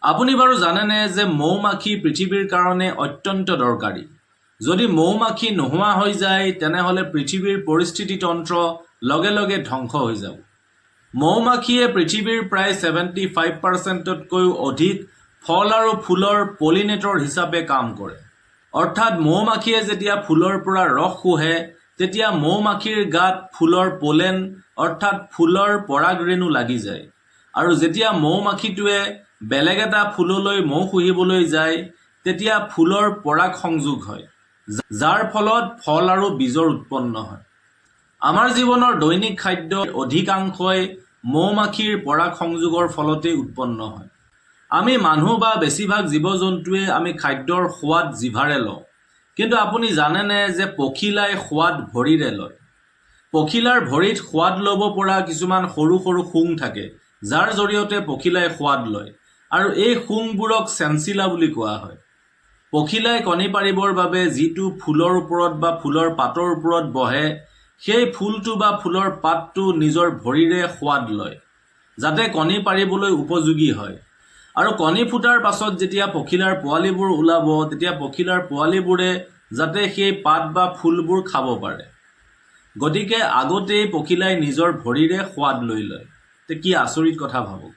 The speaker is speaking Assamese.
আপুনি বাৰু জানেনে যে মৌমাখি পৃথিৱীৰ কাৰণে অত্যন্ত দৰকাৰী। যদি মৌমাখি নোহোৱা হৈ যায় তেনেহ'লে পৃথিৱীৰ পৰিস্থিতিতন্ত্ৰ লগে লগে ধ্বংস হৈ যাব। মৌমাখিয়ে পৃথিৱীৰ প্ৰায় 75%তকৈও অধিক ফল আৰু ফুলৰ পলিনেটৰ হিচাপে কাম কৰে। অৰ্থাৎ মৌমাখিয়ে যেতিয়া ফুলৰ পৰা ৰস শুহে তেতিয়া মৌমাখিৰ গাত ফুলৰ পলেন অৰ্থাৎ ফুলৰ পৰাগৰেণু লাগি যায়। আৰু যেতিয়া মৌমাখিটোৱে বেলেগ এটা ফুললৈ মৌ শুহিবলৈ যায় তেতিয়া ফুলৰ পৰাগ সংযোগ হয়, যাৰ ফলত ফল আৰু বীজৰ উৎপন্ন হয়। আমাৰ জীৱনৰ দৈনিক খাদ্যৰ অধিকাংশই মৌমাখিৰ পৰাগ সংযোগৰ ফলতেই উৎপন্ন হয়। আমি মানুহ বা বেছিভাগ জীৱ-জন্তুৱে আমি খাদ্যৰ সোৱাদ জিভাৰে লওঁ। কিন্তু আপুনি জানেনে যে পখিলাই সোৱাদ ভৰিৰে লয়? পখিলাৰ ভৰিত সোৱাদ ল'ব পৰা কিছুমান সৰু সৰু শুং থাকে, যাৰ জৰিয়তে পখিলাই সোৱাদ লয়, আৰু এই শুংবোৰক চেঞ্চিলা বুলি কোৱা হয়। পখিলাই কণী পাৰিবৰ বাবে যিটো ফুলৰ ওপৰত বা ফুলৰ পাতৰ ওপৰত বহে, সেই ফুলটো বা ফুলৰ পাতটো নিজৰ ভৰিৰে সোৱাদ লয়, যাতে কণী পাৰিবলৈ উপযোগী হয়। আৰু কণী ফুটাৰ পাছত যেতিয়া পখিলাৰ পোৱালিবোৰ ওলাব তেতিয়া পখিলাৰ পোৱালিবোৰে যাতে সেই পাত বা ফুলবোৰ খাব পাৰে। গতিকে আগতেই পখিলাই নিজৰ ভৰিৰে সোৱাদ লৈ লয়। কি আচৰিত কথা ভাবক।